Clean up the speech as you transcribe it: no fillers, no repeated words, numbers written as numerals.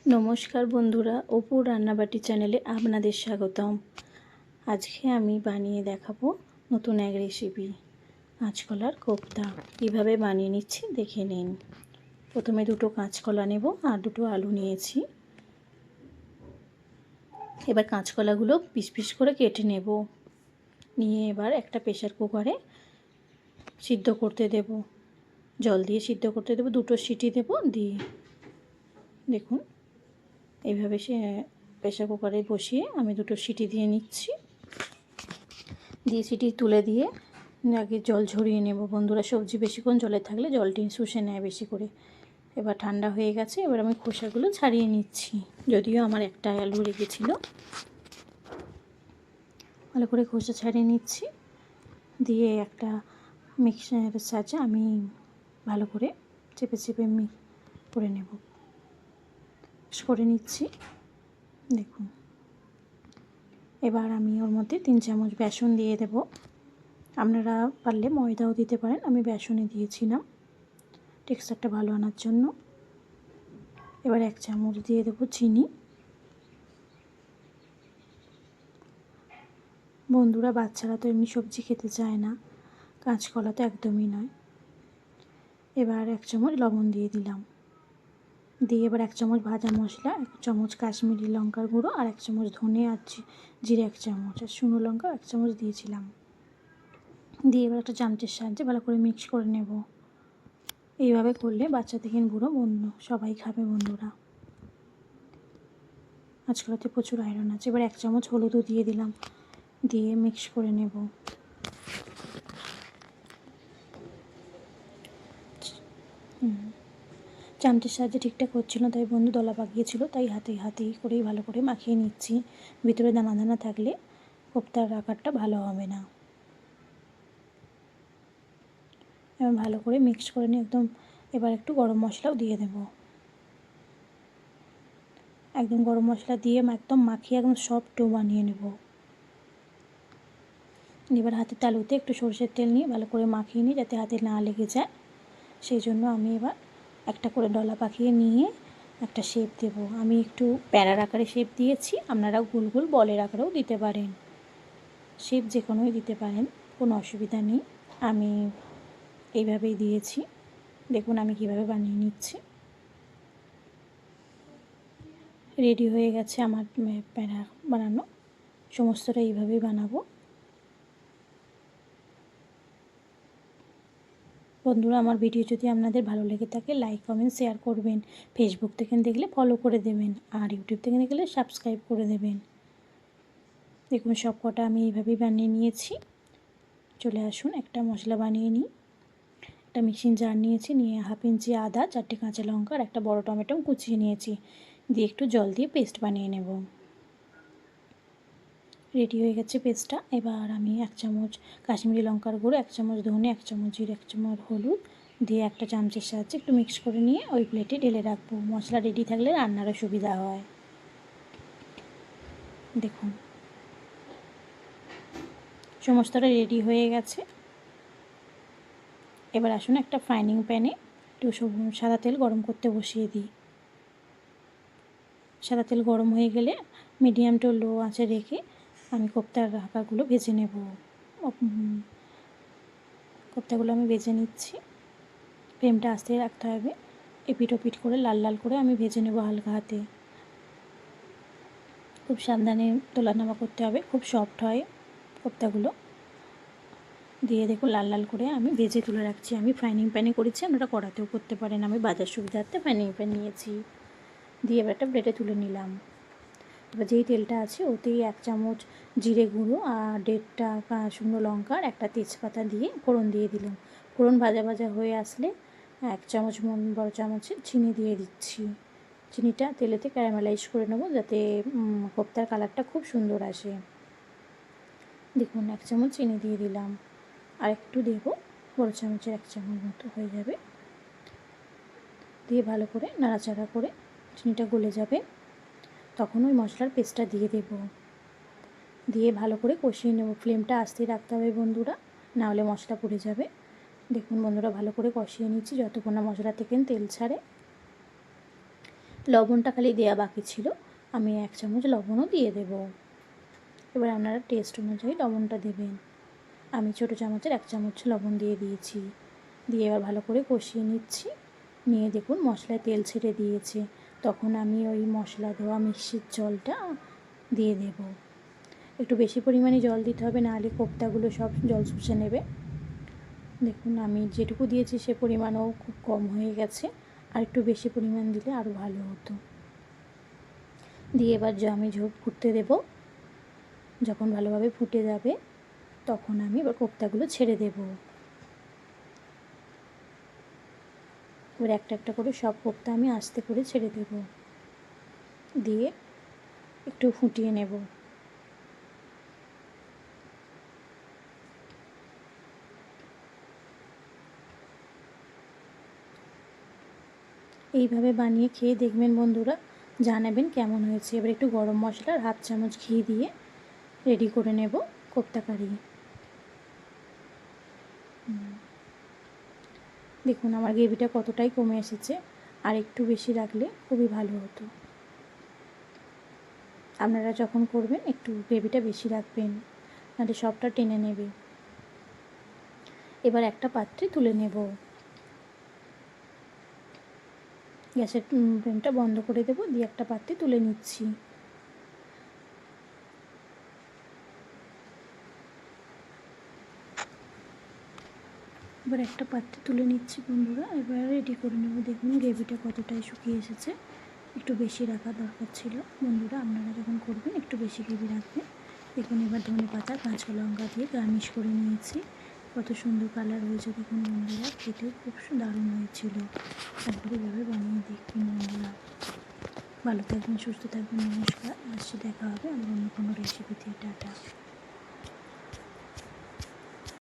নমস্কার বন্ধুরা, অপুর রান্নাবাটি চ্যানেলে আপনাদের স্বাগতম। আজকে আমি বানিয়ে দেখাবো নতুন এক রেসিপি, কাঁচকলার কোপ্তা। কীভাবে বানিয়ে নিচ্ছি দেখে নিন। প্রথমে দুটো কাঁচকলা নেব আর দুটো আলু নিয়েছি। এবার কাঁচকলাগুলো পিস পিস করে কেটে নেব। নিয়ে এবার একটা প্রেসার কুকারে সিদ্ধ করতে দেব, জল দিয়ে সিদ্ধ করতে দেব। দুটো সিটি দেব, দিয়ে দেখুন এইভাবে সে প্রেসার কুকারে বসিয়ে আমি দুটো সিটি দিয়ে নিচ্ছি। দিয়ে সিটি তুলে দিয়ে আগে জল ঝরিয়ে নেব বন্ধুরা। সবজি বেশিক্ষণ জলে থাকলে জলটি শুষে নেয় বেশি করে। এবার ঠান্ডা হয়ে গেছে, এবার আমি খোসাগুলো ছাড়িয়ে নিচ্ছি। যদিও আমার একটা আলু লেগেছিল, ভালো করে খোসা ছাড়িয়ে নিচ্ছি। দিয়ে একটা মিক্সারের সাহায্যে আমি ভালো করে চেপে চেপে করে নেব, করে নিচ্ছি। দেখুন এবার আমি ওর মধ্যে 3 চামচ বেসন দিয়ে দেব। আপনারা পারলে ময়দাও দিতে পারেন, আমি বেসনই দিয়েছিলাম টেক্সচারটা ভালো আনার জন্য। এবার 1 চামচ দিয়ে দেব চিনি। বন্ধুরা, বাচ্চারা তো এমনি সবজি খেতে চায় না, কাঁচকলা তো একদমই নয়। এবার 1 চামচ লবণ দিয়ে দিলাম। দিয়ে এবার 1 চামচ ভাজা মশলা, 1 চামচ কাশ্মীরি লঙ্কার গুঁড়ো আর 1 চামচ ধনে আর জিরে 1 চামচ আর শুকনো লঙ্কা 1 চামচ দিয়েছিলাম। দিয়ে এবার একটা চামচের সাহায্যে ভালো করে মিক্স করে নেব। এইভাবে করলে বাচ্চা থেকে বুড়ো সবাই খাবে বন্ধুরা। কাঁচকলাতে প্রচুর আয়রন আছে। এবার 1 চামচ হলুদও দিয়ে দিলাম, দিয়ে মিক্স করে নেব। চামচের সাহায্যে ঠিকঠাক হচ্ছিল না, তাই বন্ধু দলা পাকিয়েছিল, তাই হাতেই করেই ভালো করে মাখিয়ে নিচ্ছি। ভিতরে দানা দানা থাকলে কোপ্তার আকারটা ভালো হবে না। এবার ভালো করে মিক্স করে নিয়ে এবার একটু গরম মশলাও দিয়ে দেব। একদম গরম মশলা দিয়ে একদম মাখিয়ে একদম সফট ডো বানিয়ে নেব। এবার হাতের তালুতে একটু সরষের তেল নিয়ে ভালো করে মাখিয়ে নিই, যাতে হাতে না লেগে যায়। সেই জন্য আমি এবার একটা করে ডলা পাকিয়ে নিয়ে একটা শেপ দেব। আমি একটু প্যারার আকারে শেপ দিয়েছি, আপনারা গোল গোল বলের আকারেও দিতে পারেন। শেপ যে কোনোই দিতে পারেন, কোনো অসুবিধা নেই। আমি এইভাবেই দিয়েছি। দেখুন আমি কিভাবে বানিয়ে নিচ্ছি। রেডি হয়ে গেছে আমার প্যারা বানানো। সমস্তটা এইভাবেই বানাবো। বন্ধুরা, আমার ভিডিও যদি আপনাদের ভালো লেগে থাকে লাইক কমেন্ট শেয়ার করবেন। ফেসবুক থেকে দেখলে ফলো করে দেবেন, আর ইউটিউব থেকে দেখলে সাবস্ক্রাইব করে দেবেন। দেখুন সব কটা আমি এইভাবেই বানিয়ে নিয়েছি। চলে আসুন একটা মশলা বানিয়ে নিই। একটা মিক্সিং জার নিয়েছি, নিয়ে 1/2 ইঞ্চি আদা, 4টে কাঁচা লঙ্কা আর একটা বড় টমেটো কুচিয়ে নিয়েছি। দিয়ে একটু জল দিয়ে পেস্ট বানিয়ে নেব। রেডি হয়ে গেছে পেস্টটা। এবার আমি 1 চামচ কাশ্মীরি লঙ্কার গুঁড়ো, 1 চামচ ধনে, 1 চামচ জিরে, 1 চামচ হলুদ দিয়ে একটা চামচের সাহায্যে একটু মিক্স করে নিয়ে ওই প্লেটে ঢেলে রাখবো। মশলা রেডি থাকলে রান্নারও সুবিধা হয়। দেখুন সমস্তটা রেডি হয়ে গেছে। এবার আসুন একটা ফ্রাইং প্যানে একটু সাদা তেল গরম করতে বসিয়ে দিই। সাদা তেল গরম হয়ে গেলে মিডিয়াম টু লো আঁচে রেখে আমি কোপ্তার আকারগুলো ভেজে নেব। কোপ্তাগুলো আমি ভেজে নিচ্ছি। ফ্লেমটা আস্তে রাখতে হবে। এপিট ওপিট করে লাল লাল করে আমি ভেজে নেব হালকা হাতে। খুব সাবধানে তোলানামা করতে হবে, খুব সফট হয় কোপ্তাগুলো। দিয়ে দেখুন লাল লাল করে আমি ভেজে তুলে রাখছি। আমি ফ্রাইং প্যানে করেছি, আপনারা কড়াতেও করতে পারেন। আমি বাজার সুবিধার্থে ফ্রাইং প্যান নিয়েছি। দিয়ে এবার একটা প্লেটে তুলে নিলাম। এবার যেই তেলটা আছে ওতেই 1 চামচ জিরে গুঁড়ো আর 1.5টা শুকনো লঙ্কা আর একটা তেজপাতা দিয়ে ফোড়ন দিয়ে দিলাম। ফোড়ন ভাজা ভাজা হয়ে আসলে 1 চামচ বড় চামচের চিনি দিয়ে দিচ্ছি। চিনিটা তেলেতে ক্যারামেলাইজ করে নেব, যাতে কোপ্তার কালারটা খুব সুন্দর আসে। দেখুন 1 চামচ চিনি দিয়ে দিলাম, আর একটু দেবো, বড় চামচের 1 চামচ মতো হয়ে যাবে। দিয়ে ভালো করে নাড়াচাড়া করে চিনিটা গলে যাবে, তখন ওই মশলার পেস্টটা দিয়ে দেব। দিয়ে ভালো করে কষিয়ে নেব। ফ্লেমটা আস্তেই রাখতে হবে বন্ধুরা, না হলে মশলা পুড়ে যাবে। দেখুন বন্ধুরা ভালো করে কষিয়ে নিচ্ছি যতক্ষণ না মশলা থেকে তেল ছাড়ে। লবণটা খালি দেওয়া বাকি ছিল, আমি 1 চামচ লবণও দিয়ে দেব। এবার আপনারা টেস্ট অনুযায়ী লবণটা দেবেন। আমি ছোটো চামচের 1 চামচ লবণ দিয়ে দিয়েছি। দিয়ে এবার ভালো করে কষিয়ে নিচ্ছি। নিয়ে দেখুন মশলায় তেল ছেড়ে দিয়েছে, তখন আমি ওই মশলা ধোয়া মিক্সির জলটা দিয়ে দেব। একটু বেশি পরিমাণে জল দিতে হবে, নাহলে কোপ্তাগুলো সব জল শুষে নেবে। দেখুন আমি যেটুকু দিয়েছি সে পরিমাণও খুব কম হয়ে গেছে, আর একটু বেশি পরিমাণ দিলে আরও ভালো হতো। দিয়ে এবার আমি ঝোল ফুটতে দেব। যখন ভালোভাবে ফুটে যাবে তখন আমি এবার কোপ্তাগুলো ছেড়ে দেব। এবার একটা একটা করে সব কোপ্তা আমি আস্তে করে ছেড়ে দেব, দিয়ে একটু ফুটিয়ে নেব। এইভাবে বানিয়ে খেয়ে দেখবেন বন্ধুরা, জানাবেন কেমন হয়েছে। এবার একটু গরম মশলার 1/2 চামচ ঘি দিয়ে রেডি করে নেব কোপ্তা কারি। দেখুন আমার গ্রেভিটা কতটাই কমে এসেছে, আর একটু বেশি রাখলে খুবই ভালো হতো। আপনারা যখন করবেন একটু গ্রেভিটা বেশি রাখবেন, নাহলে সবটা টেনে নেবে। এবার একটা পাত্রে তুলে নেব। গ্যাসের ফ্লেমটা বন্ধ করে দেব, দিয়ে একটা পাত্রে তুলে নিচ্ছি। এবার একটা পাত্রে তুলে নিচ্ছি বন্ধুরা। এবার রেডি করে নেব। দেখুন গ্রেভিটা কতটাই শুকিয়ে এসেছে, একটু বেশি রাখা দরকার ছিল। বন্ধুরা আপনারা যখন করবেন একটু বেশি গ্রেভি রাখবেন। দেখুন এবার ধনেপাতা কাঁচা লঙ্কা দিয়ে গার্নিশ করে নিয়েছি। কত সুন্দর কালার হয়েছে দেখুন বন্ধুরা, খেতেও খুব দারুণ হয়েছিল। একবার এভাবে বানিয়ে দেখবেন বন্ধুরা। ভালো থাকবেন, সুস্থ থাকবেন, নমস্কার। আসছি, দেখা হবে আমার অন্য কোনো রেসিপিতে। টাটা।